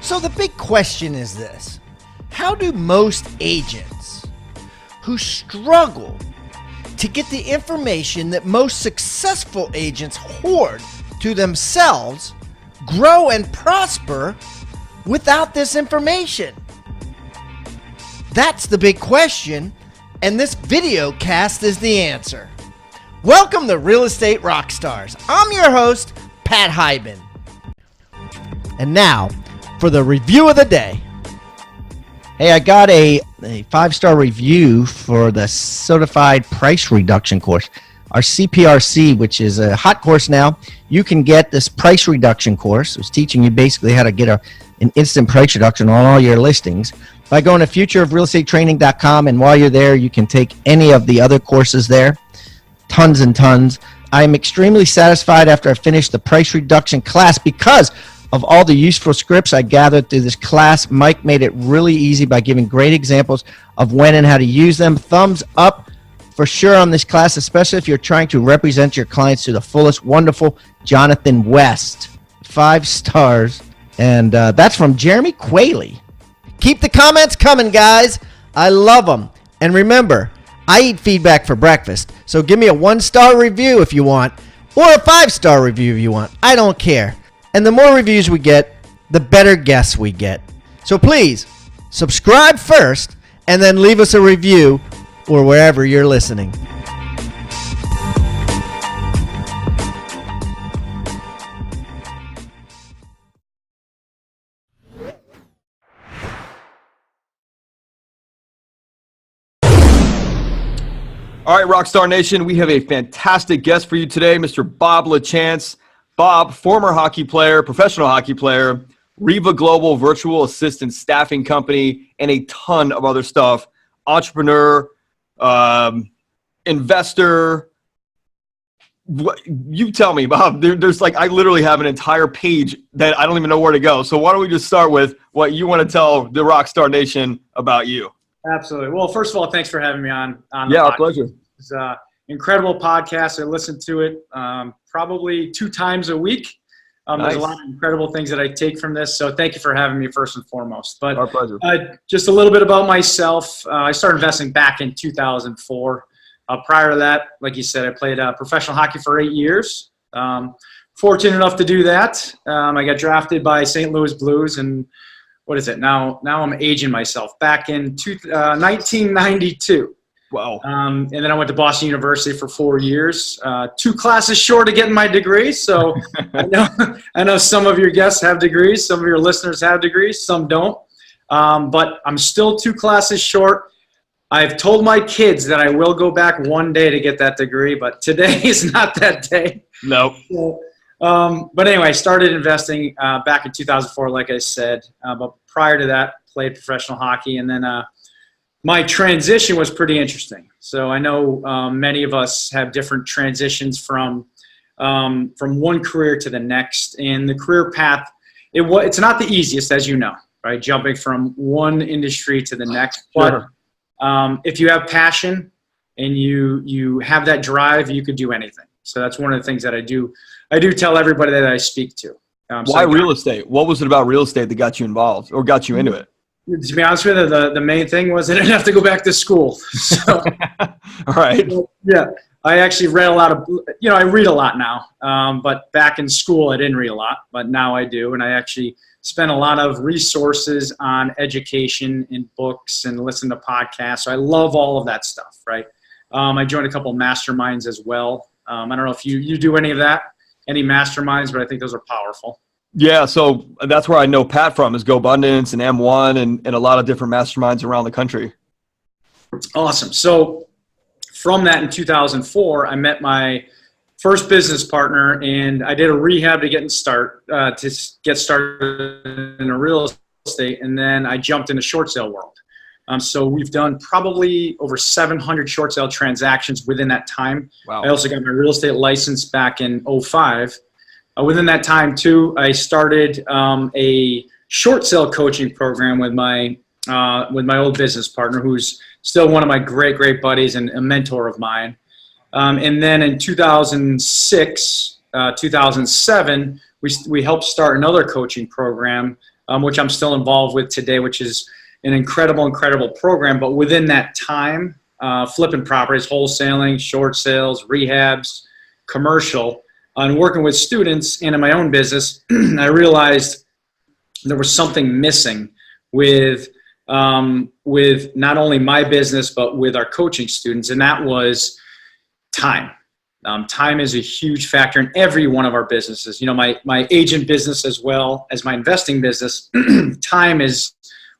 So the big question is this: how do most agents who struggle to get the information that most successful agents hoard to themselves grow and prosper without this information? That's the big question, and this video cast is the answer. Welcome to Real Estate Rockstars. I'm your host, Pat Hyben. And now, for the review of the day. Hey, I got a 5-star review for the Certified Price Reduction course. Our CPRC, which is a hot course now. You can get this price reduction course. It's teaching you basically how to get an instant price reduction on all your listings by going to futureofrealestatetraining.com, and while you're there, you can take any of the other courses there. Tons and tons. I'm extremely satisfied after I finished the price reduction class because of all the useful scripts I gathered through this class. Mike made it really easy by giving great examples of when and how to use them. Thumbs up for sure on this class, especially if you're trying to represent your clients to the fullest. Wonderful Jonathan West. 5 stars. And that's from Jeremy Qualey. Keep the comments coming, guys. I love them. And remember, I eat feedback for breakfast. So give me a 1-star review if you want, or a 5-star review if you want. I don't care. And the more reviews we get, the better guests we get. So please, subscribe first, and then leave us a review or wherever you're listening. All right, Rockstar Nation, we have a fantastic guest for you today, Mr. Bob Lachance. Bob, former hockey player, professional hockey player, REVA Global virtual assistant staffing company, and a ton of other stuff. Entrepreneur, investor. You tell me, Bob. There's like, I literally have an entire page that I don't even know where to go. So why don't we just start with what you want to tell the Rockstar Nation about you? Absolutely. Well, first of all, thanks for having me on the Yeah, podcast. our pleasure. It's an incredible podcast. I listen to it probably 2 times a week. Nice. There's a lot of incredible things that I take from this. So thank you for having me first and foremost. But Our pleasure. Just a little bit about myself. I started investing back in 2004. Prior to that, like you said, I played professional hockey for 8 years. Fortunate enough to do that. I got drafted by St. Louis Blues, and what is it now? Now I'm aging myself. Back in 1992. Wow. And then I went to Boston University for 4 years, 2 classes short of getting my degree. So I know some of your guests have degrees, some of your listeners have degrees, some don't. But I'm still 2 classes short. I've told my kids that I will go back one day to get that degree, but today is not that day. Nope. So, but anyway, I started investing back in 2004, like I said. But prior to that, played professional hockey, and then my transition was pretty interesting. So I know many of us have different transitions from one career to the next, and the career path, it's not the easiest, as you know, right? Jumping from one industry to the next. Sure. But if you have passion and you have that drive, you could do anything. So that's one of the things that I do tell everybody that I speak to. Why real estate? What was it about real estate that got you involved or got you into it? To be honest with you, the main thing was I didn't have to go back to school. So, all right. Yeah, I actually read a lot of, I read a lot now. But back in school, I didn't read a lot, but now I do. And I actually spend a lot of resources on education in books and listen to podcasts. So I love all of that stuff, right? I joined a couple of masterminds as well. I don't know if you do any of that, any masterminds, but I think those are powerful. Yeah, so that's where I know Pat from, is GoBundance and M1 and a lot of different masterminds around the country. Awesome. So from that in 2004, I met my first business partner, and I did a rehab to get started in a real estate, and then I jumped in the short sale world. So we've done probably over 700 short sale transactions within that time. Wow. I also got my real estate license back in 2005. Within that time, too, I started a short sale coaching program with my old business partner, who's still one of my great buddies and a mentor of mine. And then in 2006, 2007, we helped start another coaching program which I'm still involved with today, which is an incredible program. But within that time, flipping properties, wholesaling, short sales, rehabs, commercial, and working with students and in my own business, I realized there was something missing with not only my business, but with our coaching students, and that was time. Time is a huge factor in every one of our businesses. You know, my agent business as well as my investing business, time is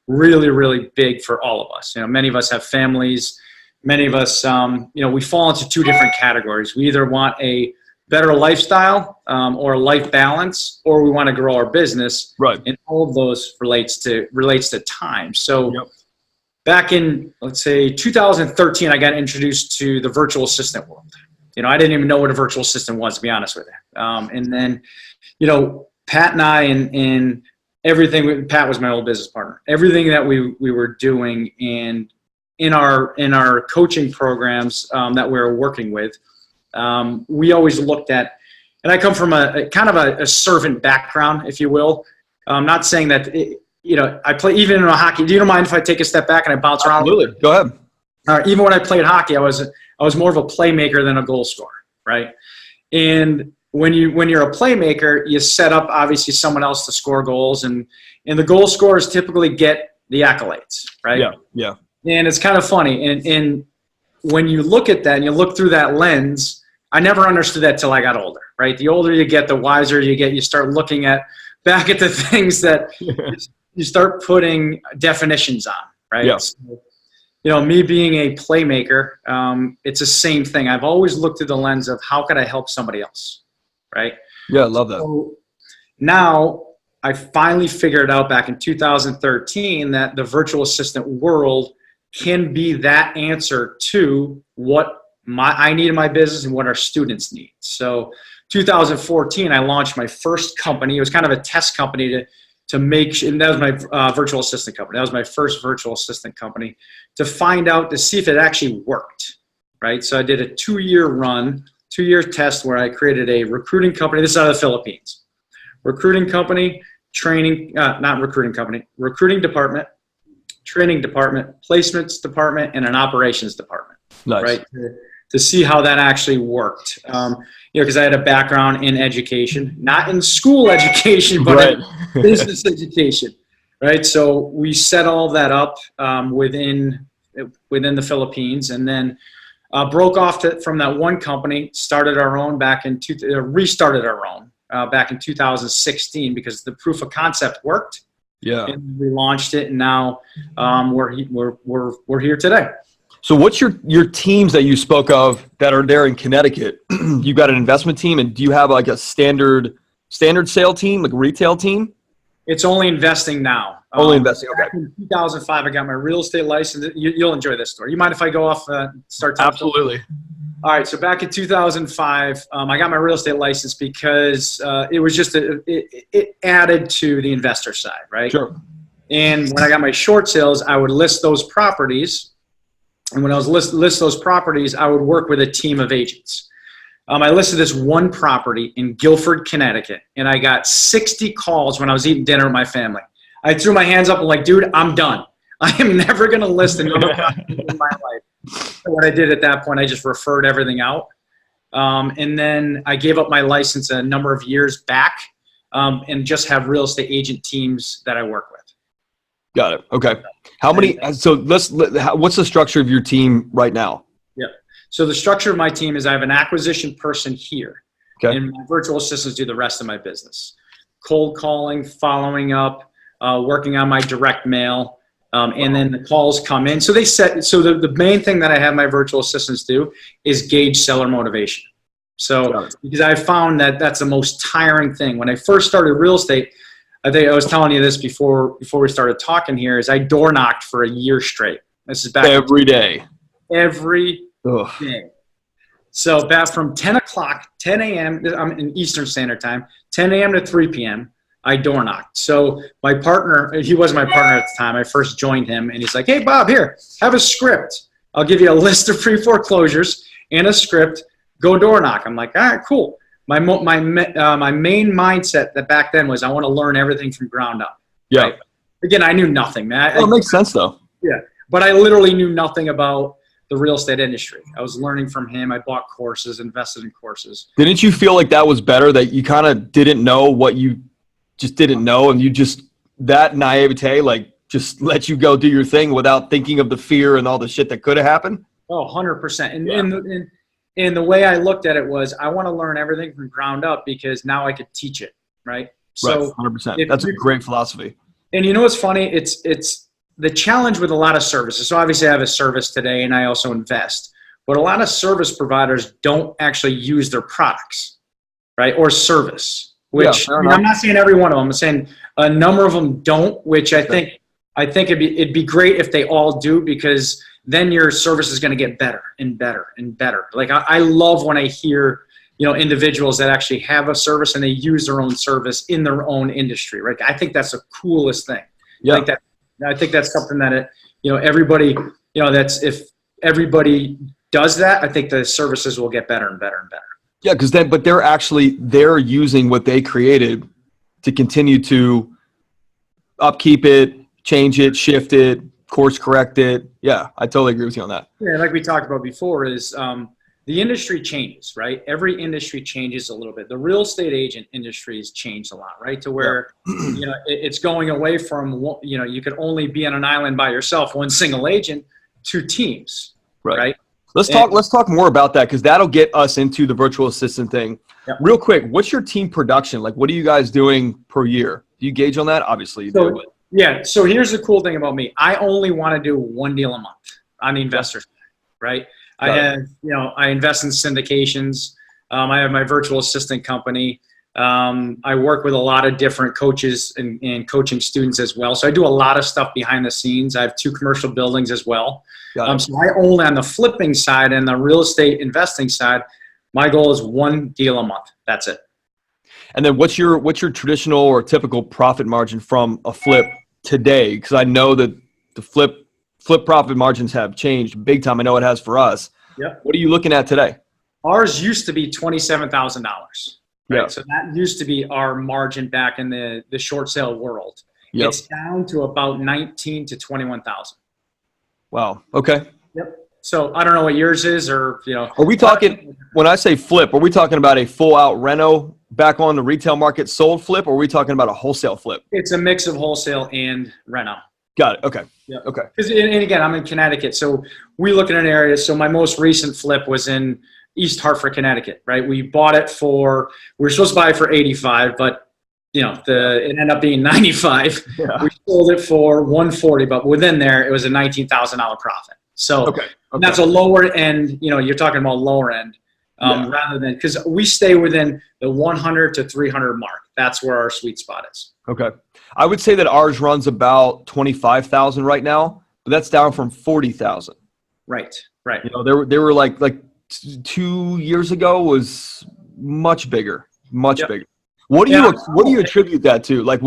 really, really big for all of us. You know, many of us have families. Many of us, you know, we fall into two different categories. We either want a better lifestyle or life balance, or we want to grow our business. Right. And all of those relates to time. So back in, let's say, 2013, I got introduced to the virtual assistant world. You know, I didn't even know what a virtual assistant was, to be honest with you. And then, you know, Pat and I and everything, Pat was my old business partner. Everything that we were doing and in our coaching programs that we were working with, we always looked at, and I come from a kind of a servant background, if you will. I'm not saying that, you know, I play even in a hockey. Do you mind if I take a step back and I bounce around? Absolutely. Go ahead. Even when I played hockey, I was more of a playmaker than a goal scorer, right? And when you're a playmaker, you set up obviously someone else to score goals, and the goal scorers typically get the accolades, right? Yeah, yeah. And it's kind of funny, and when you look at that and you look through that lens, I never understood that till I got older, right? The older you get, the wiser you get. You start looking back at the things that you start putting definitions on, right? Yeah. So, you know, me being a playmaker, it's the same thing. I've always looked through the lens of how could I help somebody else, right? Yeah, I love that. So now I finally figured out back in 2013 that the virtual assistant world can be that answer to what I need in my business and what our students need. So 2014, I launched my first company. It was kind of a test company to make, and that was my virtual assistant company. That was my first virtual assistant company to find out, to see if it actually worked, right? So I did a 2-year run, 2-year test where I created a recruiting company. This is out of the Philippines. Recruiting company, training, not recruiting company, recruiting department, training department, placements department, and an operations department, Nice. right? To see how that actually worked. You know, because I had a background in education, not in school education, but Right. in business education, right? So we set all that up within the Philippines, and then broke off from that one company, started our own restarted our own back in 2016 because the proof of concept worked. Yeah. And we launched it, and now we're here today. So what's your teams that you spoke of that are there in Connecticut? You got an investment team, and do you have like a standard sale team, like a retail team? It's only investing now. Only investing, okay. Back in 2005, I got my real estate license. You'll enjoy this story. You mind if I go off start talking? Absolutely. All right, so back in 2005, I got my real estate license because it was just it added to the investor side, right? Sure. And when I got my short sales, I would list those properties. And when I was list those properties, I would work with a team of agents. I listed this one property in Guilford, Connecticut, and I got 60 calls when I was eating dinner with my family. I threw my hands up and like, dude, I'm done. I am never going to list another property in my life. So what I did at that point, I just referred everything out. And then I gave up my license a number of years back and just have real estate agent teams that I work with. Got it. Okay. How many? So what's the structure of your team right now? Yeah. So the structure of my team is I have an acquisition person here, Okay. and my virtual assistants do the rest of my business: cold calling, following up, working on my direct mail, and then the calls come in. So the main thing that I have my virtual assistants do is gauge seller motivation. So because I found that that's the most tiring thing. When I first started real estate, I think I was telling you this before we started talking here, is I door knocked for a year straight. This is back every day. Every Ugh. day. So back from 10 a.m., I'm in Eastern Standard Time, 10 a.m. to 3 p.m., I door knocked. So my partner, he wasn't my partner at the time. I first joined him, and he's like, hey, Bob, here, have a script. I'll give you a list of pre-foreclosures and a script. Go door knock. I'm like, all right, cool. My main mindset that back then was I want to learn everything from ground up, Yeah. Right? Again, I knew nothing, man. Well, it makes sense though. Yeah, but I literally knew nothing about the real estate industry. I was learning from him. I bought courses, invested in courses. Didn't you feel like that was better, that you kind of didn't know what you just didn't know, and you just, that naivete, like, just let you go do your thing without thinking of the fear and all the shit that could have happened? Oh, 100%. And the way I looked at it was, I want to learn everything from ground up because now I could teach it, right? So right, 100%. That's a great philosophy. And you know what's funny? It's the challenge with a lot of services. So obviously I have a service today and I also invest. But a lot of service providers don't actually use their products, right? Or service, which Yeah, I'm not saying every one of them. I'm saying a number of them don't, which I think it'd be great if they all do, because then your service is going to get better and better and better. Like I love when I hear, individuals that actually have a service and they use their own service in their own industry, right? I think that's the coolest thing. Yeah. I think that's something that everybody, if everybody does that, I think the services will get better and better and better. Yeah, but they're using what they created to continue to upkeep it, change it, shift it, course correct it. Yeah, I totally agree with you on that. Yeah, like we talked about before, is the industry changes, right? Every industry changes a little bit. The real estate agent industry has changed a lot, right? To where, it's going away from, you could only be on an island by yourself, one single agent, to teams, right? Let's talk more about that, because that'll get us into the virtual assistant thing. Yep. Real quick, what's your team production? Like, what are you guys doing per year? Do you gauge on that? Obviously you do. Yeah. So here's the cool thing about me. I only want to do one deal a month on the investor side, right? I invest in syndications. I have my virtual assistant company. I work with a lot of different coaches and coaching students as well. So I do a lot of stuff behind the scenes. I have 2 commercial buildings as well. So I only, on the flipping side and the real estate investing side, my goal is 1 deal a month. That's it. And then what's your traditional or typical profit margin from a flip today? Because I know that the flip profit margins have changed big time. I know it has for us. Yep. What are you looking at today? Ours used to be $27,000. Right? Yeah. So that used to be our margin back in the short sale world. Yep. It's down to about 19 to 21,000. Wow. Okay. Yep. So I don't know what yours is, or Are we talking, when I say flip, are we talking about a full out reno back on the retail market sold flip, or are we talking about a wholesale flip? It's a mix of wholesale and reno. Got it. Okay. Yeah. Okay. And again, I'm in Connecticut, so we look at an area. So my most recent flip was in East Hartford, Connecticut. Right. We bought it we were supposed to buy it for 85, but it ended up being 95. Yeah. We sold it for 140, but within there, it was a $19,000 profit. So that's a lower end. You're talking about lower end. Rather than, because we stay within the 100 to 300 mark. That's where our sweet spot is. Okay. I would say that ours runs about 25,000 right now, but that's down from 40,000. Right. Right. They were like 2 years ago was much bigger, bigger. What do you attribute that to? Like,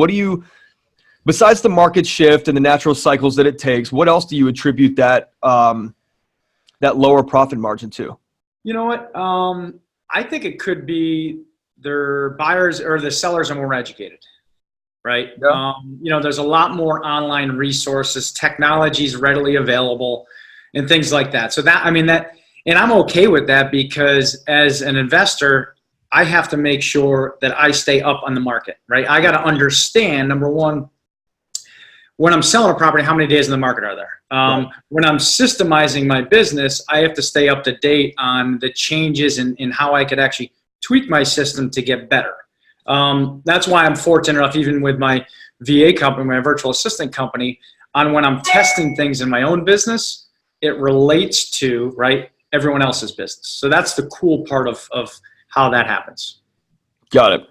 besides the market shift and the natural cycles that it takes, what else do you attribute that lower profit margin to? You know what? I think it could be their buyers or the sellers are more educated, right? Yeah. There's a lot more online resources, technology is readily available, and things like that. So and I'm okay with that, because as an investor, I have to make sure that I stay up on the market, right? I got to understand, number one, when I'm selling a property, how many days in the market are there? When I'm systemizing my business, I have to stay up to date on the changes and how I could actually tweak my system to get better. That's why I'm fortunate enough, even with my VA company, my virtual assistant company, on when I'm testing things in my own business, it relates to, everyone else's business. So that's the cool part of how that happens. Got it.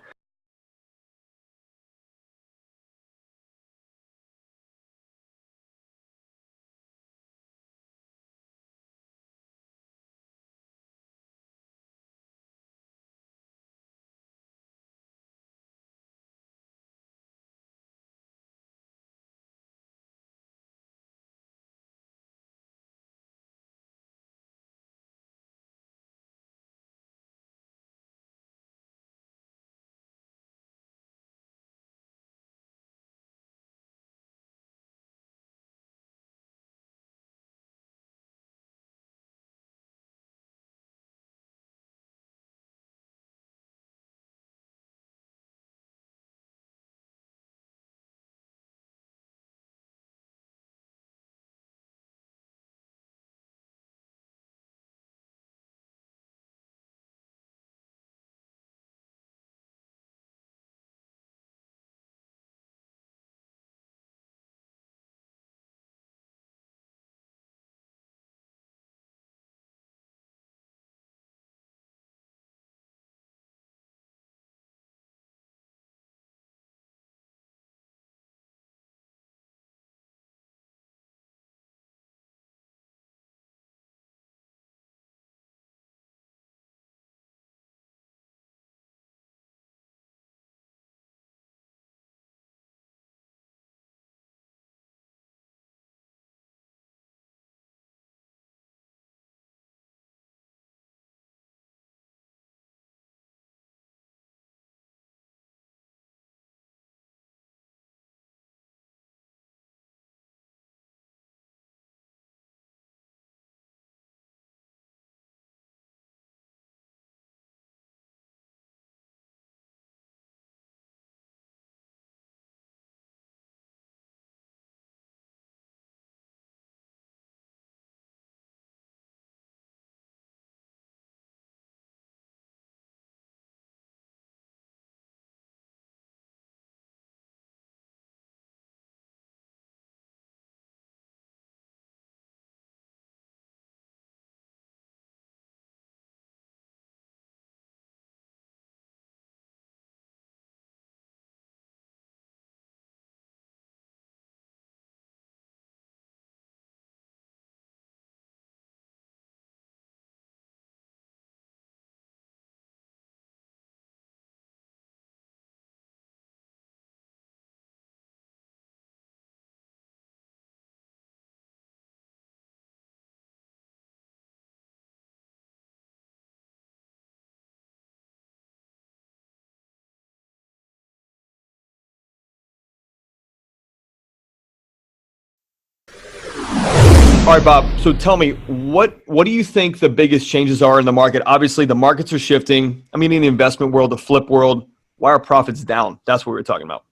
All right, Bob. So tell me, what do you think the biggest changes are in the market? Obviously, the markets are shifting. I mean, in the investment world, the flip world, why are profits down? That's what we're talking about.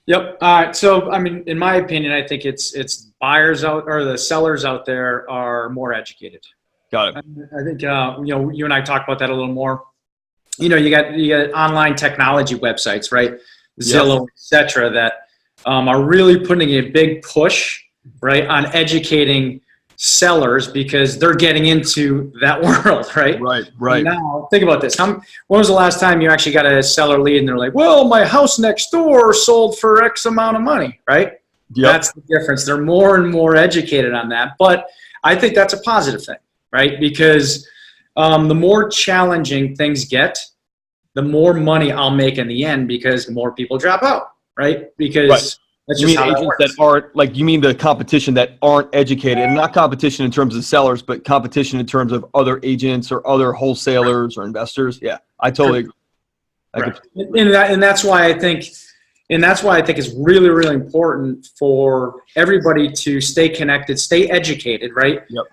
Yep. All right. So, I mean, in my opinion, I think it's buyers out, or the sellers out there are more educated. Got it. I think you and I talked about that a little more. You got online technology websites, right? Zillow, et cetera, that are really putting a big push, right, on educating sellers because they're getting into that world, right? Right. Now, think about this. When was the last time you actually got a seller lead and they're like, well, my house next door sold for X amount of money, right? Yep. That's the difference. They're more and more educated on that. But I think that's a positive thing, right? Because the more challenging things get, the more money I'll make in the end because more people drop out, right? Because that's just how that works. That aren't, like, you mean the competition that aren't educated, and not competition in terms of sellers, but competition in terms of other agents or other wholesalers or investors? Yeah, I totally agree. Right. And that's why I think it's really, really important for everybody to stay connected, stay educated, right? Yep.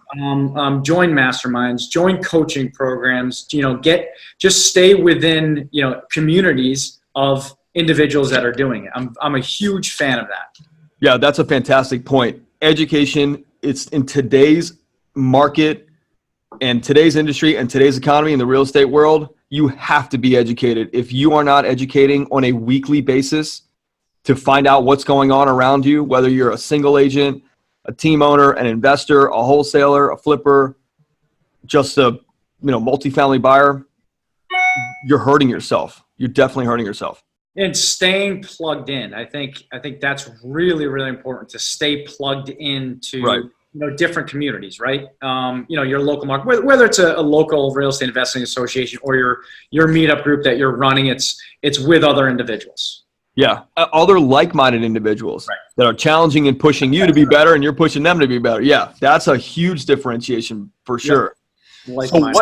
Join masterminds, join coaching programs, just stay within, communities of individuals that are doing it. I'm a huge fan of that. Yeah, that's a fantastic point. Education, it's in today's market and today's industry and today's economy in the real estate world, you have to be educated. If you are not educating on a weekly basis to find out what's going on around you, whether you're a single agent, a team owner, an investor, a wholesaler, a flipper, just a multifamily buyer, you're hurting yourself. You're definitely hurting yourself. And staying plugged in. I think that's really, really important to stay plugged into different communities, right? Your local market, whether it's a local real estate investing association or your meetup group that you're running, it's with other individuals. Yeah, other like-minded individuals that are challenging and pushing you to be better, and you're pushing them to be better. Yeah, that's a huge differentiation for sure. Yep. So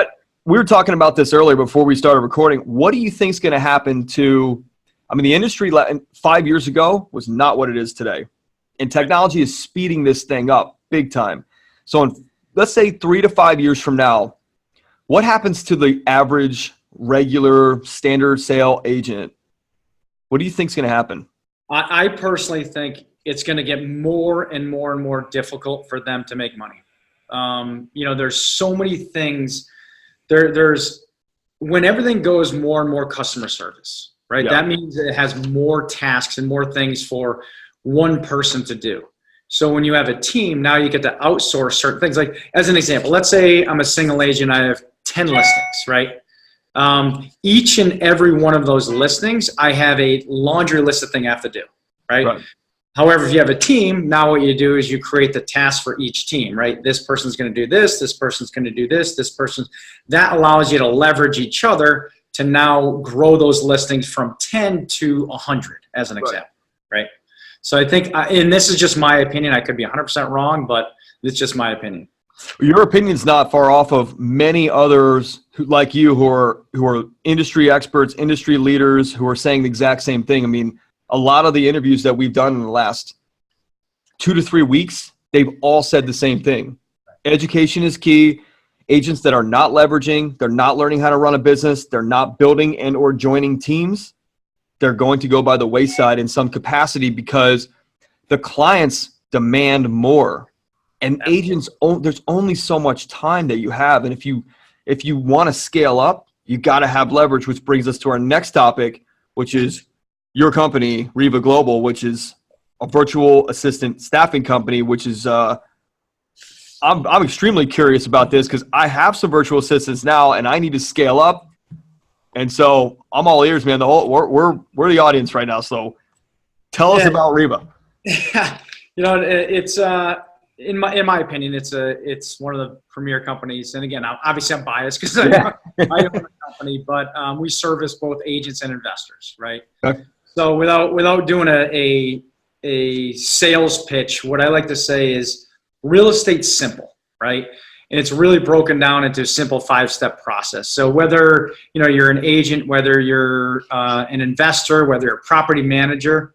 we were talking about this earlier before we started recording. What do you think is going to happen to? I mean, the industry 5 years ago was not what it is today, and technology is speeding this thing up big time. So, let's say 3 to 5 years from now, what happens to the average, regular, standard sale agent? What do you think is going to happen? I personally think it's going to get more and more and more difficult for them to make money. There's so many things. There's when everything goes more and more customer service, right? Yeah. That means it has more tasks and more things for one person to do. So when you have a team, now you get to outsource certain things. Like, as an example, let's say I'm a single agent. I have 10 listings, right? Each and every one of those listings, I have a laundry list of things I have to do, right? However, if you have a team, now what you do is you create the tasks for each team, right? This person's going to do this person's going to do this that allows you to leverage each other to now grow those listings from 10 to 100 as an example, right? So I think, and this is just my opinion, I could be 100% wrong, but it's just my opinion. Your opinion's not far off of many others like you who are industry experts, industry leaders who are saying the exact same thing. I mean, a lot of the interviews that we've done in the last 2 to 3 weeks, they've all said the same thing. Education is key. Agents that are not leveraging, they're not learning how to run a business, they're not building and or joining teams, they're going to go by the wayside in some capacity because the clients demand more. And agents, there's only so much time that you have. And if you want to scale up, you got to have leverage, which brings us to our next topic, which is your company, REVA Global, which is a virtual assistant staffing company, which is I'm extremely curious about this because I have some virtual assistants now and I need to scale up. And so I'm all ears, man. We're the audience right now. So tell us about REVA. Yeah. It's in my opinion, it's one of the premier companies. And again, obviously I'm biased because I own a company, but we service both agents and investors, right? Okay. So without doing a sales pitch, what I like to say is real estate's simple, right? And it's really broken down into a simple 5-step process. So whether you're an agent, whether you're an investor, whether you're a property manager,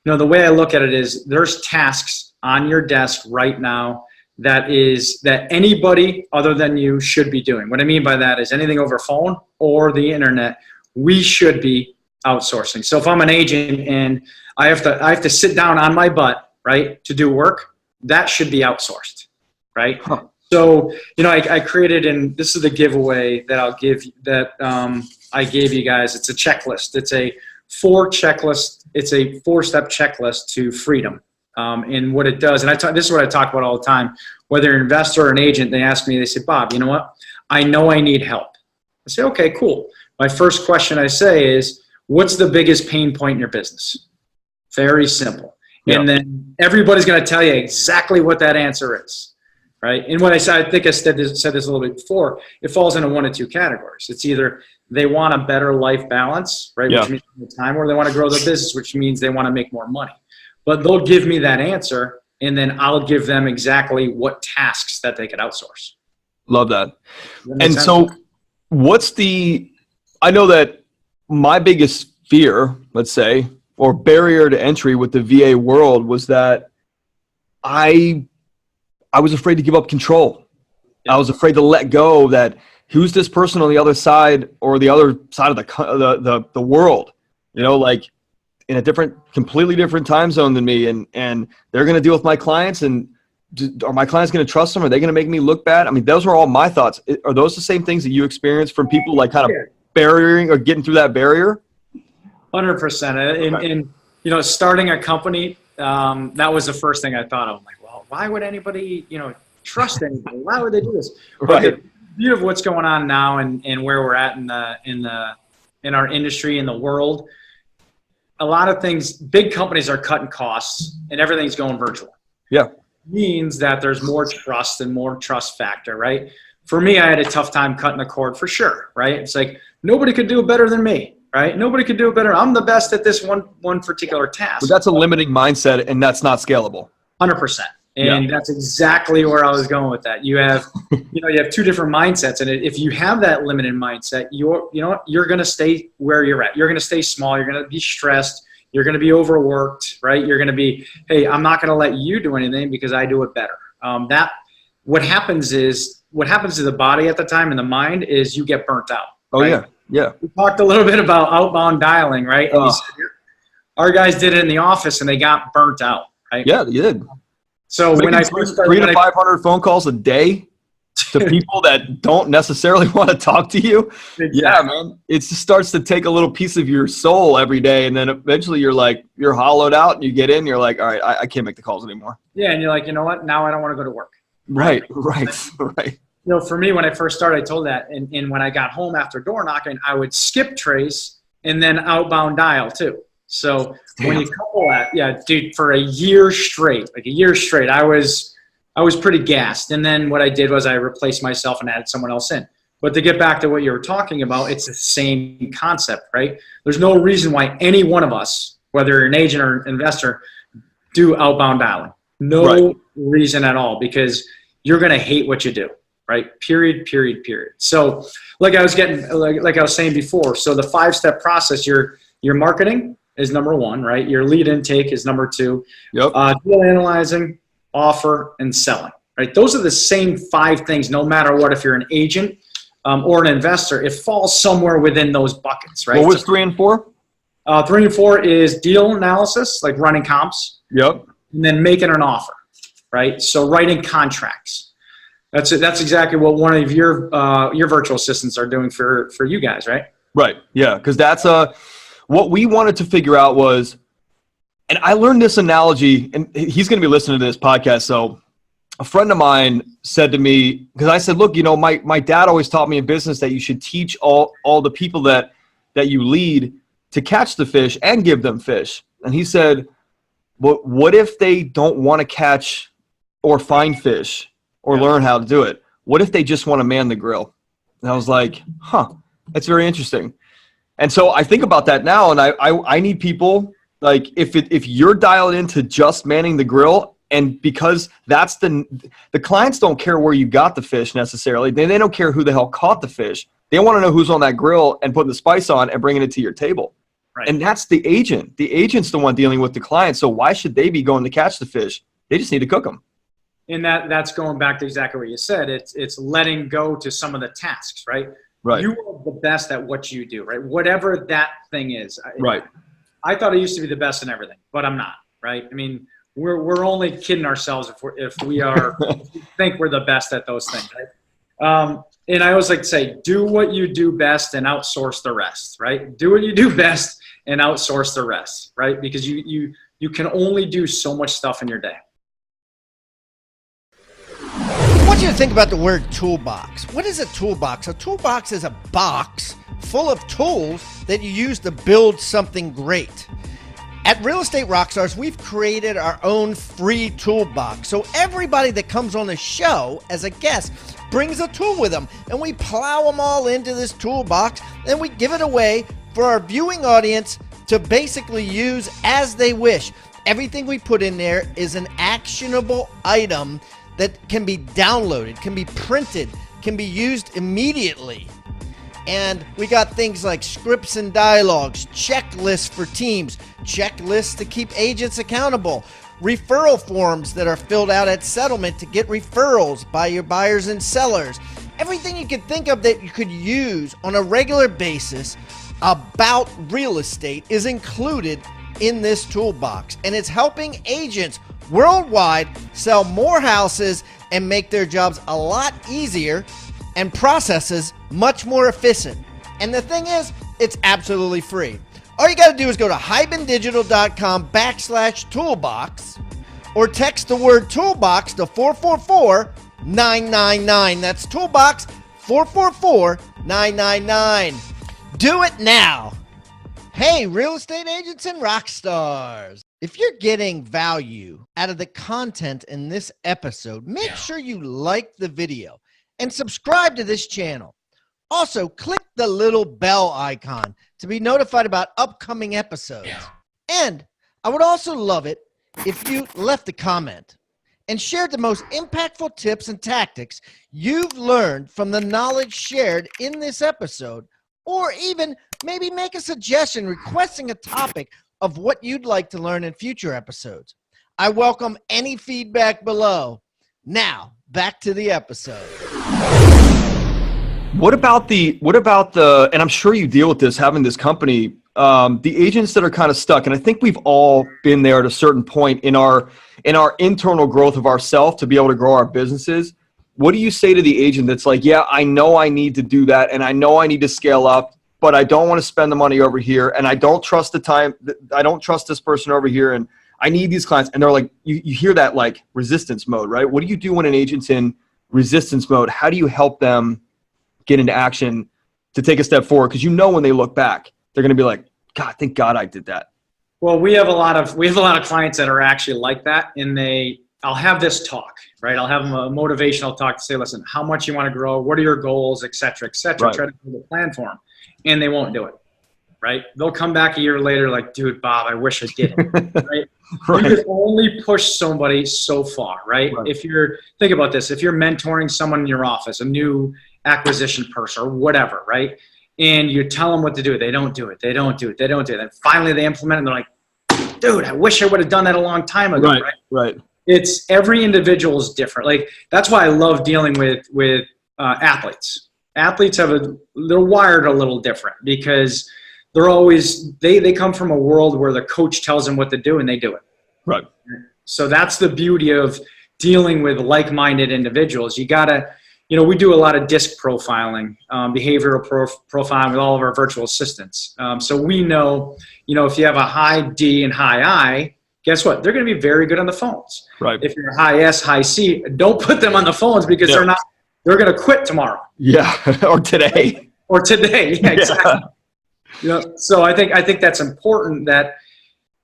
the way I look at it is there's tasks on your desk right now that anybody other than you should be doing. What I mean by that is anything over phone or the internet, we should be outsourcing. So if I'm an agent and I have to sit down on my butt, right, to do work, that should be outsourced, right? Huh. So, I created, and this is the giveaway that I gave you guys. It's a checklist. It's a 4-step checklist to freedom. And what it does, and this is what I talk about all the time, whether you're an investor or an agent, they ask me, they say, Bob, you know what? I know I need help. I say, okay, cool. My first question I say is, what's the biggest pain point in your business? Very simple. Yeah. And then everybody's going to tell you exactly what that answer is, right? And what I said, I think I said this a little bit before, it falls into one of two categories. It's either they want a better life balance, right? Yeah. Which means more time, or they want to grow their business, which means they want to make more money. But they'll give me that answer, and then I'll give them exactly what tasks that they could outsource. Love that. And so I know that my biggest fear, let's say, or barrier to entry with the VA world was that I was afraid to give up control. I was afraid to let go that who's this person on the other side or the other side of the world, like in a completely different time zone than me. And they're going to deal with my clients, and are my clients going to trust them? Are they going to make me look bad? I mean, those were all my thoughts. Are those the same things that you experience from people like kind of barriering or getting through that barrier? 100%. And starting a company, that was the first thing I thought of. I'm like, well, why would anybody, trust anybody? Why would they do this? Right. But the beauty of what's going on now and where we're at in our industry, in the world, a lot of things, big companies are cutting costs and everything's going virtual. Yeah. Means that there's more trust and more trust factor, right? For me, I had a tough time cutting the cord for sure, right? It's like, nobody could do it better than me. Right? Nobody could do it better. I'm the best at this one particular task. But that's a limiting mindset, and that's not scalable. 100%. And that's exactly where I was going with that. You have, you have two different mindsets, and if you have that limited mindset, you're going to stay where you're at. You're going to stay small. You're going to be stressed. You're going to be overworked, right? You're going to be, hey, I'm not going to let you do anything because I do it better. What happens to the body at the time and the mind is you get burnt out. Oh, right? yeah. Yeah. We talked a little bit about outbound dialing, right? And you said, our guys did it in the office and they got burnt out, right? Yeah, you did. So when I first started, 300 to 500 phone calls a day to people that don't necessarily want to talk to you. Exactly. Yeah, man. It just starts to take a little piece of your soul every day. And then eventually you're hollowed out and you get in, you're like, all right, I can't make the calls anymore. Yeah. And you're like, you know what? Now I don't want to go to work. Right. For me, when I first started, I told that. And when I got home after door knocking, I would skip trace and then outbound dial too. So when you couple that, dude, for a year straight, I was pretty gassed. And then what I did was I replaced myself and added someone else in. But to get back to what you were talking about, it's the same concept, right? There's no reason why any one of us, whether you're an agent or investor, do outbound dialing. No reason at all, because you're going to hate what you do. Right? Period. So like I was saying before, so the 5-step process, your marketing is number 1, right? Your lead intake is number 2. Yep. Deal analyzing, offer, and selling, right? Those are the same 5 things, no matter what. If you're an agent or an investor, it falls somewhere within those buckets, right? What was 3 and 4? 3 and 4 is deal analysis, like running comps. Yep. And then making an offer, right? So writing contracts. That's exactly what one of your virtual assistants are doing for you guys, right? Right. Yeah. Because that's what we wanted to figure out was, and I learned this analogy, and he's going to be listening to this podcast. So a friend of mine said to me, because I said, look, my dad always taught me in business that you should teach all the people that you lead to catch the fish and give them fish. And he said, well, what if they don't want to catch or find fish or learn how to do it? What if they just want to man the grill? And I was like, that's very interesting. And so I think about that now, and I need people, like, if you're dialed into just manning the grill, and because that's the clients don't care where you got the fish necessarily. They don't care who the hell caught the fish. They want to know who's on that grill and putting the spice on and bringing it to your table. Right. And that's the agent. The agent's the one dealing with the client. So why should they be going to catch the fish? They just need to cook them. And that's going back to exactly what you said. It's letting go to some of the tasks, right? Right. You are the best at what you do, right? Whatever that thing is. Right. I thought I used to be the best in everything, but I'm not, right? I mean, we're only kidding ourselves if we think we're the best at those things, right? And I always like to say, do what you do best and outsource the rest, right? Do what you do best and outsource the rest, right? Because you can only do so much stuff in your day. I want you to think about the word toolbox. What is a toolbox? A toolbox is a box full of tools that you use to build something great. At Real Estate Rockstars, we've created our own free toolbox. So everybody that comes on the show as a guest brings a tool with them, and we plow them all into this toolbox, and we give it away for our viewing audience to basically use as they wish. Everything we put in there is an actionable item that can be downloaded, can be printed, can be used immediately. And we got things like scripts and dialogues, checklists for teams, checklists to keep agents accountable, referral forms that are filled out at settlement to get referrals by your buyers and sellers. Everything you could think of that you could use on a regular basis about real estate is included in this toolbox. And it's helping agents worldwide sell more houses and make their jobs a lot easier and processes much more efficient. And the thing is, it's absolutely free. All you got to do is go to hibandigital.com/toolbox or text the word toolbox to 444-999. That's toolbox 444-999. Do it now. Hey, real estate agents and rock stars. If you're getting value out of the content in this episode, make sure you like the video and subscribe to this channel. Also, click the little bell icon to be notified about upcoming episodes. And I would also love it if you left a comment and shared the most impactful tips and tactics you've learned from the knowledge shared in this episode, or even maybe make a suggestion requesting a topic of what you'd like to learn in future episodes. I welcome any feedback below. Now, back to the episode. What about the, and I'm sure you deal with this having this company, the agents that are kind of stuck. And I think we've all been there at a certain point in our internal growth of ourselves to be able to grow our businesses. What do you say to the agent that's like, yeah, I know I need to do that, and I know I need to scale up, but I don't want to spend the money over here, and I don't trust the time, I don't trust this person over here, and I need these clients. And they're like, you hear that like resistance mode, right? What do you do when an agent's in resistance mode? How do you help them get into action to take a step forward? Because you know when they look back, they're going to be like, God, thank God I did that. Well, we have a lot of clients that are actually like that, and I'll have this talk, right? I'll have them a motivational talk to say, listen, how much you want to grow, what are your goals, et cetera, et cetera. Right. Try to build a plan for them, and they won't do it, right? They'll come back a year later like, dude, Bob, I wish I did it, right? Right. You can only push somebody so far, right? Think about this, if you're mentoring someone in your office, a new acquisition person or whatever, right? And you tell them what to do, they don't do it, they don't do it, they don't do it. And finally they implement it and they're like, dude, I wish I would have done that a long time ago, right? Right. It's every individual is different. Like, that's why I love dealing with athletes. Athletes they're wired a little different because they're always, they come from a world where the coach tells them what to do and they do it. Right. So that's the beauty of dealing with like-minded individuals. You gotta, we do a lot of DISC profiling, behavioral profiling with all of our virtual assistants. So we know, if you have a high D and high I, guess what? They're going to be very good on the phones. Right. If you're high S, high C, don't put them on the phones because they're going to quit tomorrow. Yeah. Or today. Yeah, exactly. So I think that's important that,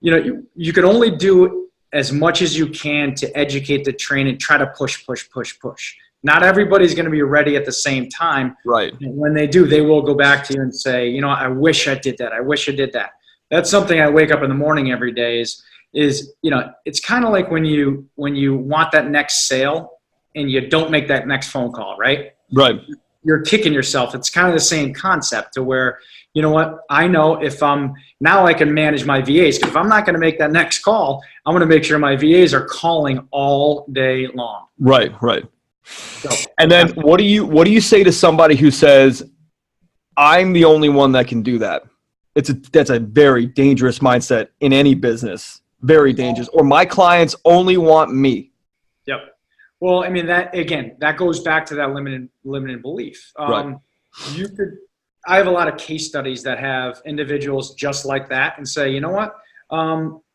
you can only do as much as you can to educate, to train, and try to push. Not everybody's going to be ready at the same time. Right. And when they do, they will go back to you and say, I wish I did that. I wish I did that. That's something I wake up in the morning every day is it's kind of like when you want that next sale and you don't make that next phone call, right? Right. You're kicking yourself. It's kind of the same concept to where, you know what? I know if now I can manage my VAs. Because if I'm not going to make that next call, I'm going to make sure my VAs are calling all day long. Right, right. So, And then what do you say to somebody who says, I'm the only one that can do that? That's a very dangerous mindset in any business. Very dangerous. Or my clients only want me. Yep. Well, I mean, that goes back to that limited belief. Right. I have a lot of case studies that have individuals just like that and say, you know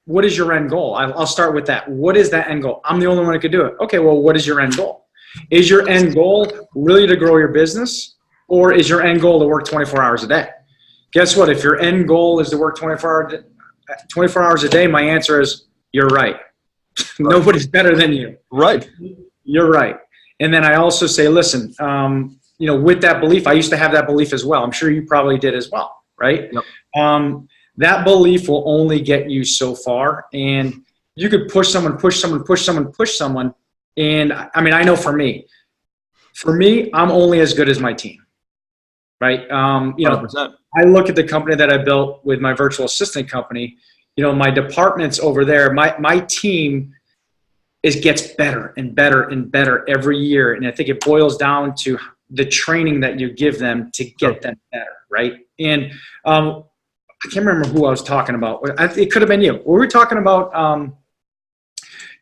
what is your end goal? I'll start with that. What is that end goal? I'm the only one that could do it. Okay, well, what is your end goal? Is your end goal really to grow your business, or is your end goal to work 24 hours a day? Guess what? If your end goal is to work 24 hours a day, my answer is you're right. Nobody's better than you. Right. You're right. And then I also say, listen, with that belief, I used to have that belief as well. I'm sure you probably did as well, right? Yep. That belief will only get you so far. And you could push someone. And I mean, I know for me, I'm only as good as my team, right? 100%. I look at the company that I built with my virtual assistant company, my departments over there, my team gets better and better and better every year. And I think it boils down to the training that you give them to get them better, right? And I can't remember who I was talking about. It could have been you. We were talking about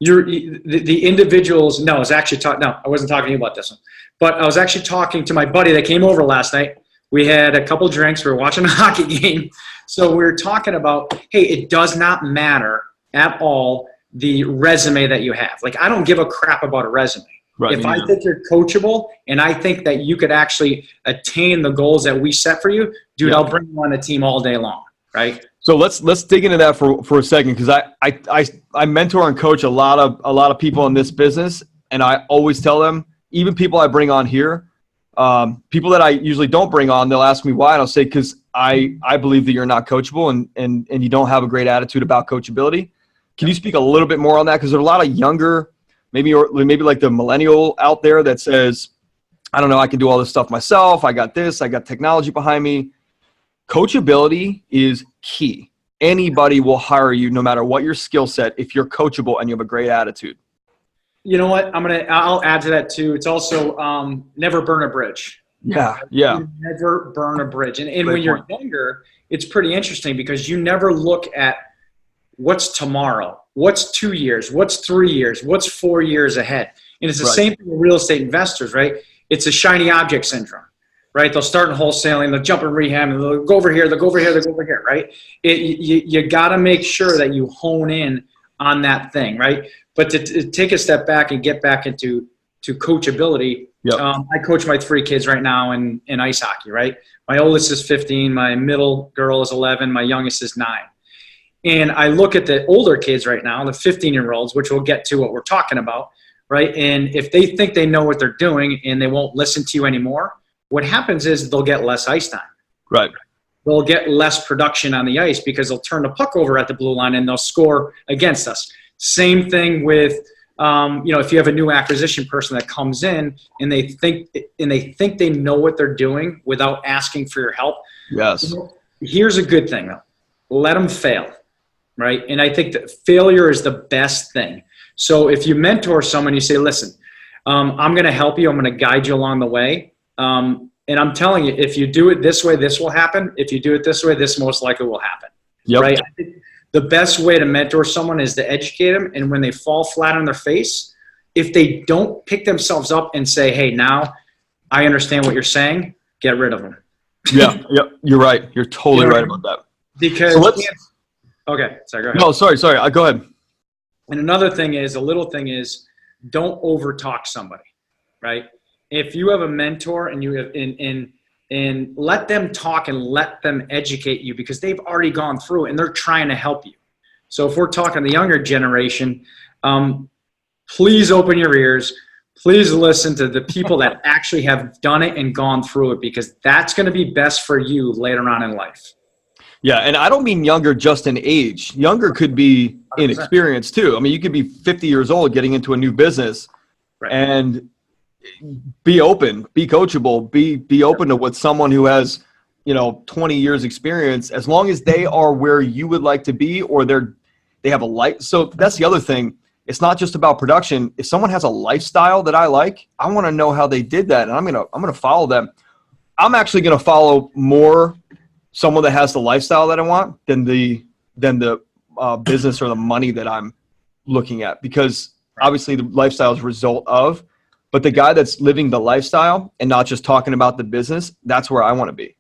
the individuals. No, I was actually I wasn't talking to you about this one. But I was actually talking to my buddy that came over last night. We had a couple drinks. We were watching a hockey game. So we were talking about, hey, it does not matter at all the resume that you have. Like, I don't give a crap about a resume. Right, if I think you're coachable and I think that you could actually attain the goals that we set for you, dude, I'll bring you on the team all day long, right? So let's dig into that for a second, because I mentor and coach a lot of people in this business, and I always tell them, even people I bring on here, people that I usually don't bring on, they'll ask me why, and I'll say, because I believe that you're not coachable and you don't have a great attitude about coachability. Can you speak a little bit more on that? Because there are a lot of younger, maybe like the millennial out there that says, I don't know, I can do all this stuff myself. I got technology behind me. Coachability is key. Anybody will hire you no matter what your skill set if you're coachable and you have a great attitude. You know what? I'll add to that too. It's also never burn a bridge. Yeah. You never burn a bridge. And when you're younger, it's pretty interesting because you never look at what's tomorrow, what's 2 years, what's 3 years, what's 4 years ahead. And it's the same thing with real estate investors, right? It's a shiny object syndrome, right? They'll start in wholesaling, they'll jump in rehab, and they'll go over here, they'll go over here, they'll go over here, right? You got to make sure that you hone in on that thing, right? But to take a step back and get back into coachability, I coach my 3 kids right now in ice hockey, right? My oldest is 15, my middle girl is 11, my youngest is 9. And I look at the older kids right now, the 15-year-olds, which we'll get to what we're talking about, right? And if they think they know what they're doing and they won't listen to you anymore, what happens is they'll get less ice time. Right. They'll get less production on the ice because they'll turn the puck over at the blue line and they'll score against us. Same thing with, if you have a new acquisition person that comes in and they think they know what they're doing without asking for your help. Yes. Here's a good thing though. Let them fail. Right. And I think that failure is the best thing. So if you mentor someone, you say, listen, I'm going to help you. I'm going to guide you along the way. And I'm telling you, if you do it this way, this will happen. If you do it this way, this most likely will happen. Yep. Right. I think the best way to mentor someone is to educate them. And when they fall flat on their face, if they don't pick themselves up and say, hey, now I understand what you're saying, get rid of them. Yeah. You're right. You're totally right about that. Because okay, sorry, go ahead. No, sorry. Go ahead. And another thing is, a little thing is, don't overtalk somebody, right? If you have a mentor and you have and let them talk and let them educate you because they've already gone through it and they're trying to help you. So if we're talking the younger generation, please open your ears. Please listen to the people that actually have done it and gone through it because that's going to be best for you later on in life. Yeah, and I don't mean younger just in age. Younger could be in experience too. I mean, you could be 50 years old getting into a new business and be open, be coachable, be open to what someone who has, 20 years experience, as long as they are where you would like to be, or they have a life. So that's the other thing. It's not just about production. If someone has a lifestyle that I like, I want to know how they did that, and I'm gonna follow them. I'm actually gonna follow more someone that has the lifestyle that I want than the business or the money that I'm looking at, because obviously the lifestyle is a result of, but the guy that's living the lifestyle and not just talking about the business, that's where I want to be.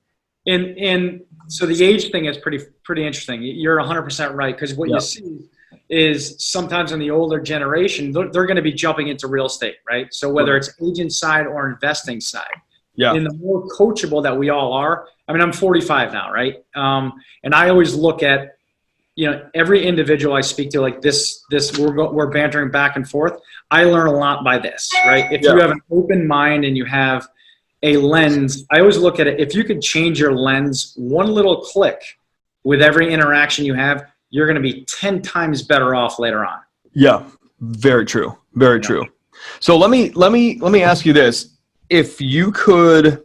And so the age thing is pretty interesting. You're 100% right, because what you see is sometimes in the older generation, they're going to be jumping into real estate, right? So whether it's agent side or investing side, in the more coachable that we all are. I mean, I'm 45 now, right? And I always look at, every individual I speak to, like this we're bantering back and forth. I learn a lot by this, right? If you have an open mind and you have a lens, I always look at it. If you could change your lens one little click with every interaction you have, you're going to be 10 times better off later on. Yeah, very true. Very true. So let me ask you this. If you could,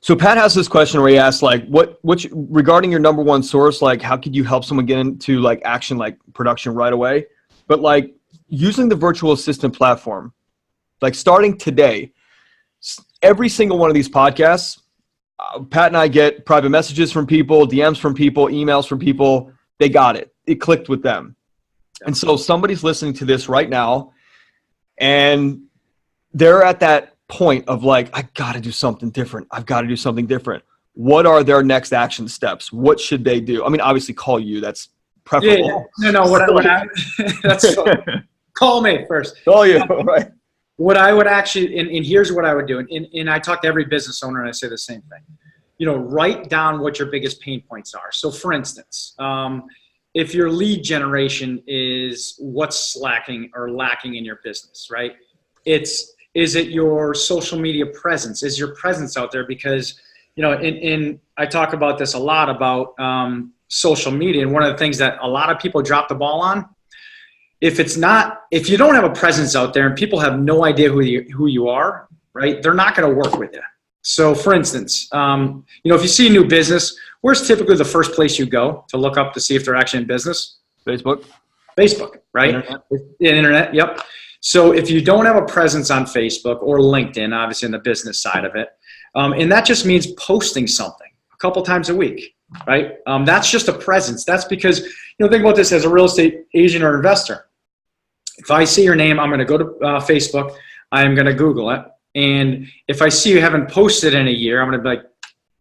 so Pat has this question where he asks, like, what regarding your number one source, like, how could you help someone get into like action, like production right away? But like using the virtual assistant platform, like starting today, every single one of these podcasts, Pat and I get private messages from people, DMs from people, emails from people. They got it. It clicked with them. And so somebody's listening to this right now, and they're at that point of like, I got to do something different. I've got to do something different. What are their next action steps? What should they do? I mean, obviously call you. That's preferable. Yeah. No, that's call me first. Call you, right? What I would actually, and here's what I would do, and I talk to every business owner and I say the same thing. Write down what your biggest pain points are. So for instance, if your lead generation is what's slacking or lacking in your business, right? Is it your social media presence? Is your presence out there? Because, I talk about this a lot about social media, and one of the things that a lot of people drop the ball on, if you don't have a presence out there and people have no idea who you are, right, they're not going to work with you. So for instance, if you see a new business, where's typically the first place you go to look up to see if they're actually in business? Facebook, right? Internet, yep. So if you don't have a presence on Facebook or LinkedIn, obviously in the business side of it, and that just means posting something a couple times a week, right? That's just a presence. That's because, think about this as a real estate agent or investor. If I see your name, I'm going to go to Facebook. I'm going to Google it. And if I see you haven't posted in a year, I'm going to be like,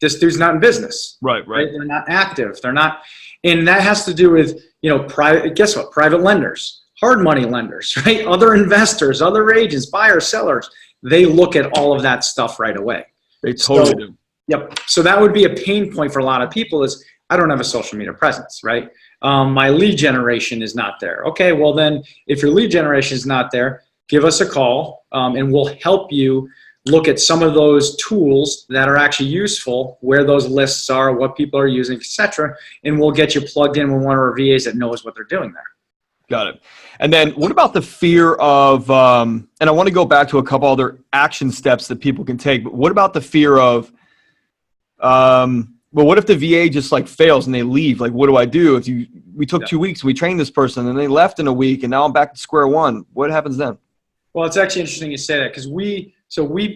this dude's not in business. Right. They're not active. They're not. And that has to do with, private lenders, hard money lenders, right? Other investors, other agents, buyers, sellers. They look at all of that stuff right away. They totally do. Yep. So that would be a pain point for a lot of people is, I don't have a social media presence, right? My lead generation is not there. Okay, well then, if your lead generation is not there, give us a call, and we'll help you look at some of those tools that are actually useful, where those lists are, what people are using, etc., and we'll get you plugged in with one of our VAs that knows what they're doing there. Got it. And then what about the fear of, and I want to go back to a couple other action steps that people can take, but what about the fear of, well, what if the VA just like fails and they leave? Like, what do I do? We took 2 weeks, we trained this person and they left in a week and now I'm back to square one. What happens then? Well, it's actually interesting you say that, because we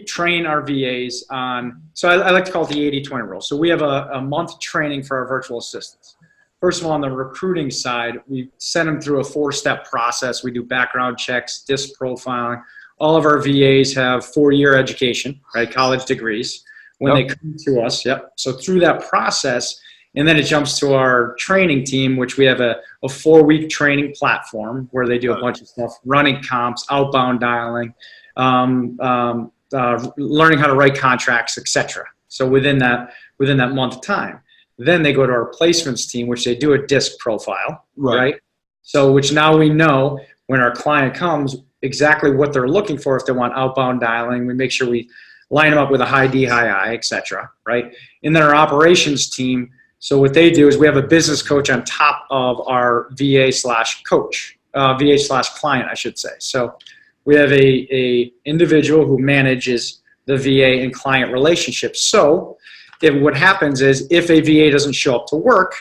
train our VAs on, so I like to call it the 80-20 rule. So we have a month training for our virtual assistants. First of all, on the recruiting side, we send them through a 4-step process. We do background checks, disc profiling. All of our VAs have 4-year education, right? College degrees when they come to us. Yep. So through that process, and then it jumps to our training team, which we have a 4-week training platform where they do a bunch of stuff, running comps, outbound dialing, learning how to write contracts, etc. So within that month time. Then they go to our placements team, which they do a disc profile, right? So which now we know when our client comes exactly what they're looking for. If they want outbound dialing, we make sure we line them up with a high D, high I, etc. Right? And then our operations team, so what they do is we have a business coach on top of our VA/coach, VA/client, I should say. So we have a individual who manages the VA and client relationship. So what happens is if a VA doesn't show up to work,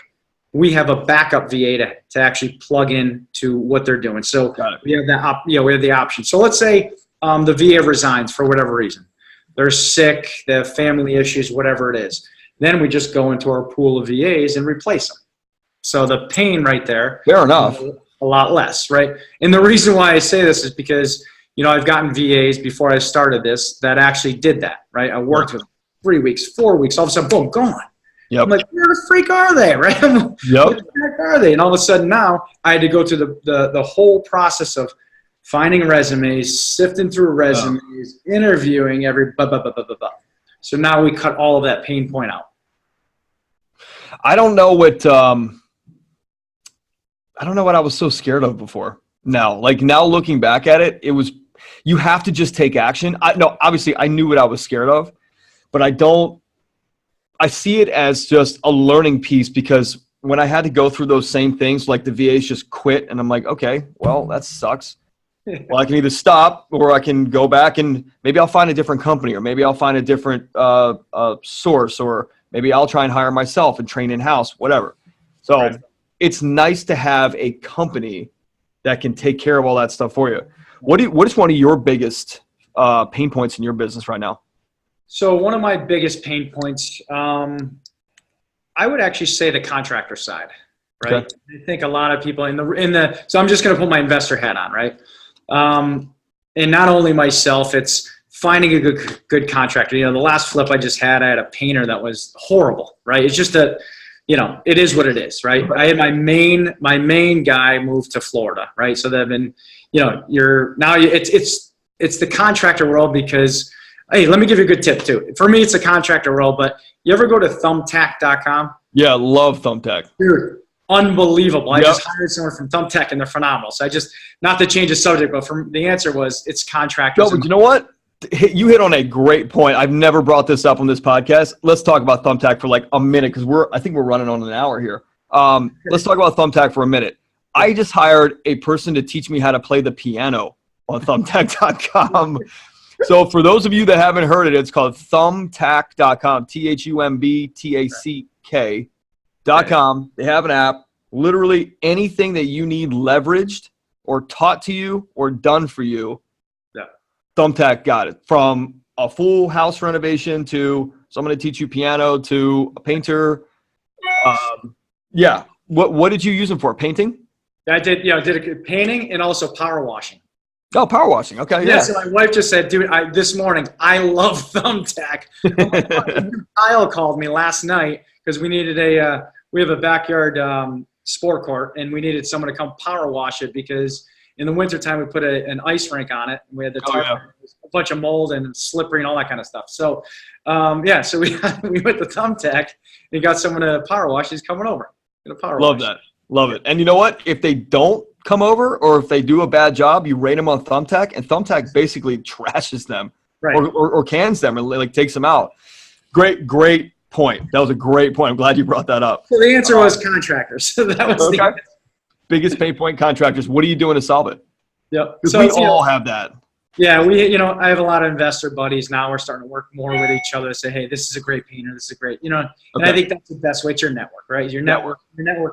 we have a backup VA to actually plug in to what they're doing. So we have that, we have the option. So let's say the VA resigns for whatever reason. They're sick, they have family issues, whatever it is. Then we just go into our pool of VAs and replace them. So the pain right there. Fair enough. A lot less, right? And the reason why I say this is because, I've gotten VAs before I started this that actually did that, right? I worked with them 3 weeks, 4 weeks, all of a sudden, boom, gone. Yep. I'm like, where the freak are they, right? Yep. Where the heck are they? And all of a sudden now I had to go through the whole process of finding resumes, sifting through resumes, interviewing So now we cut all of that pain point out. I don't know what I was so scared of before. Now looking back at it, it was, you have to just take action. Obviously I knew what I was scared of, but I see it as just a learning piece, because when I had to go through those same things, like the VAs just quit, and I'm like, okay, well, that sucks. Well, I can either stop, or I can go back and maybe I'll find a different company, or maybe I'll find a different source, or maybe I'll try and hire myself and train in-house, whatever. So it's nice to have a company that can take care of all that stuff for you. What is one of your biggest pain points in your business right now? So one of my biggest pain points, I would actually say the contractor side, right? Okay. I think a lot of people so I'm just going to put my investor hat on, right? And not only myself, it's finding a good contractor. The last flip I just had, I had a painter that was horrible, right? It's just it is what it is, right? I had my main guy moved to Florida, right? So they've been, it's the contractor world, because, hey, let me give you a good tip too. For me, it's a contractor world, but you ever go to thumbtack.com? Yeah, love Thumbtack. Dude, unbelievable. I just hired someone from Thumbtack and they're phenomenal. So not to change the subject, but the answer was it's contractors. No, but you know what? You hit on a great point. I've never brought this up on this podcast. Let's talk about Thumbtack for like a minute, because I think we're running on an hour here. Let's talk about Thumbtack for a minute. I just hired a person to teach me how to play the piano on thumbtack.com. So for those of you that haven't heard it, it's called thumbtack.com, thumbtack.com. They have an app. Literally anything that you need leveraged or taught to you or done for you, Thumbtack got it. From a full house renovation to someone to teach you piano to a painter. What did you use them for? Painting? I did a painting and also power washing. Oh, power washing. Okay. Yeah. So my wife just said, dude, this morning, I love Thumbtack. Kyle called me last night because we needed we have a backyard sport court, and we needed someone to come power wash it, because in the wintertime we put an ice rink on it. And we had a bunch of mold and slippery and all that kind of stuff. So, so we went to Thumbtack and got someone to power wash. He's coming over. Love that. Love it. And you know what? If they don't come over, or if they do a bad job, you rate them on Thumbtack, and Thumbtack basically trashes them, or cans them, and takes them out. Great point. That was a great point. I'm glad you brought that up. So the answer was contractors. So that was the answer. Biggest pain point, contractors. What are you doing to solve it? Yep. Because we all have that. Yeah, I have a lot of investor buddies now. We're starting to work more with each other to say, hey, this is a great painter. This is a great, and I think that's the best way. It's your network, right? Your network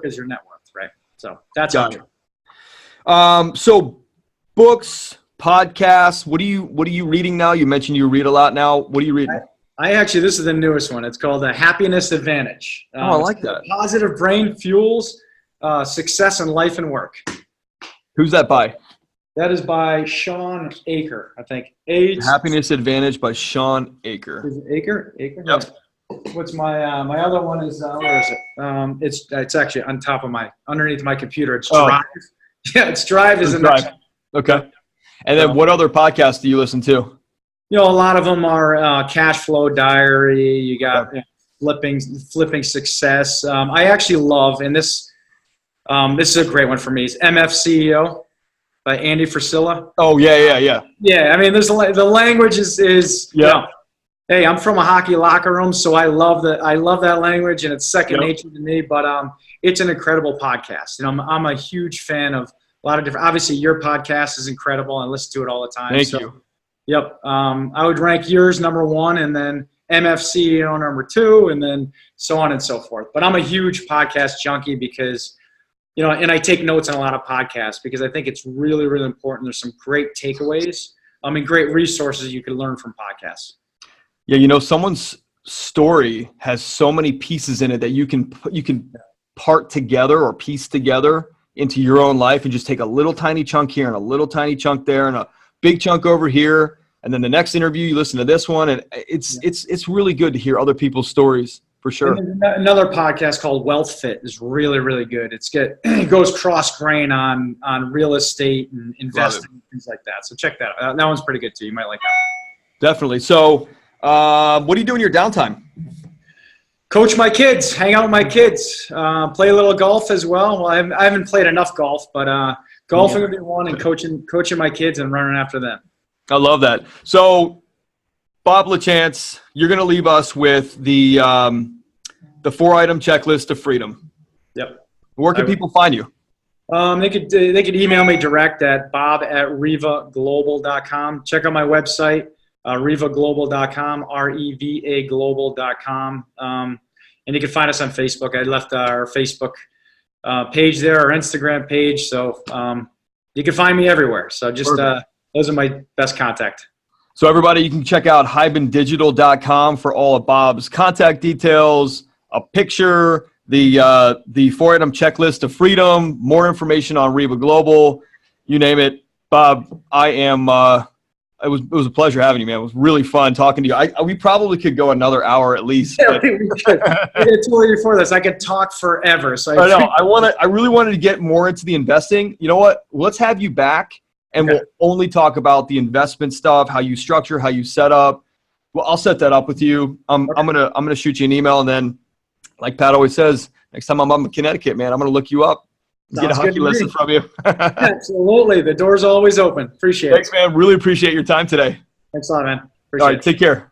is your net worth, right? So that's got it. So books, podcasts, what are you reading now? You mentioned you read a lot now. What are you reading? I actually, this is the newest one. It's called The Happiness Advantage. I like that. Positive Brain Fuels Success in Life and Work. Who's that by? That is by Sean Aker, I think. Happiness Advantage by Sean Aker. Is it Aker? Yep. What's my my other one is where is it? It's actually on top of underneath my computer. It's Drive. Yeah, it's Drive is the next one. Okay. And then what other podcasts do you listen to? A lot of them are Cash Flow Diary. You got Flipping Success. I actually love, and this is a great one for me, is MF CEO by Andy Frisella. Oh, yeah. Yeah, I mean, the language is hey, I'm from a hockey locker room, so I love that language, and it's second nature to me, but it's an incredible podcast. I'm a huge fan of a lot of different, obviously your podcast is incredible. I listen to it all the time. Thank you. Yep. I would rank yours number one, and then MFCEO number 2, and then so on and so forth. But I'm a huge podcast junkie because, and I take notes on a lot of podcasts because I think it's really, really important. There's some great takeaways. Great resources you can learn from podcasts. Yeah, someone's story has so many pieces in it that you can part together or piece together into your own life and just take a little tiny chunk here and a little tiny chunk there and a big chunk over here. And then the next interview, you listen to this one, and it's really good to hear other people's stories for sure. Another podcast called Wealth Fit is really, really good. It goes cross-grain on real estate and investing and things like that. So check that out. That one's pretty good too. You might like that. Definitely. So what do you do in your downtime? Coach my kids, hang out with my kids, play a little golf as well. I haven't played enough golf, but golfing would be one, and coaching my kids and running after them. I love that. So, Bob Lachance, you're going to leave us with the 4-item checklist of freedom. Yep. Where can people find you? They could email me direct at bob@revaglobal.com. Check out my website, revaglobal.com, revaglobal.com. And you can find us on Facebook. I left our Facebook page there, our Instagram page. So you can find me everywhere. So just those are my best contact. So everybody, you can check out hybendigital.com for all of Bob's contact details, a picture, the 4-item checklist of freedom, more information on REVA Global, you name it. Bob, it was a pleasure having you, man. It was really fun talking to you. We probably could go another hour at least. Yeah, we could. I did tour you for this. I could talk forever. So I really wanted to get more into the investing. You know what? Let's have you back, and we'll only talk about the investment stuff, how you structure, how you set up. Well, I'll set that up with you. I'm gonna shoot you an email, and then, like Pat always says, next time I'm in Connecticut, man, I'm gonna look you up. Get a hockey lesson from you. Absolutely. The door's always open. Appreciate it. Thanks, man. Really appreciate your time today. Thanks a lot, man. All right, take care.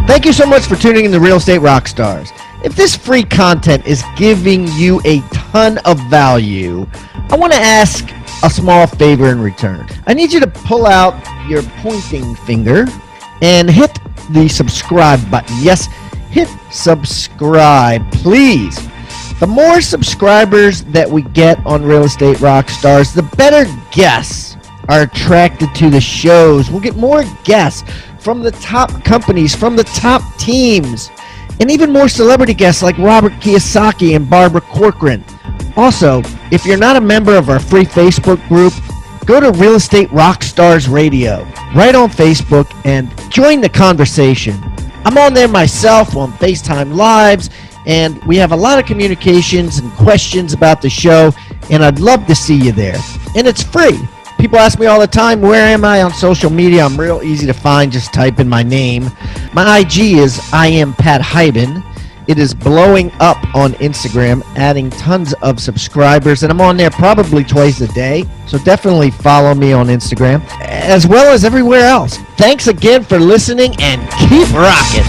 Thank you so much for tuning in to Real Estate Rockstars. If this free content is giving you a ton of value, I want to ask a small favor in return. I need you to pull out your pointing finger and hit the subscribe button. Yes, hit subscribe, please. The more subscribers that we get on Real Estate Rockstars, the better guests are attracted to the shows. We'll get more guests from the top companies, from the top teams, and even more celebrity guests like Robert Kiyosaki and Barbara Corcoran. Also, if you're not a member of our free Facebook group, go to Real Estate Rockstars Radio right on Facebook and join the conversation. I'm on there myself on FaceTime Lives, and we have a lot of communications and questions about the show, and I'd love to see you there. And it's free. People ask me all the time, where am I on social media? I'm real easy to find. Just type in my name. My IG is I am Pat Hyben. It is blowing up on Instagram, adding tons of subscribers, and I'm on there probably twice a day. So definitely follow me on Instagram, as well as everywhere else. Thanks again for listening, and keep rocking.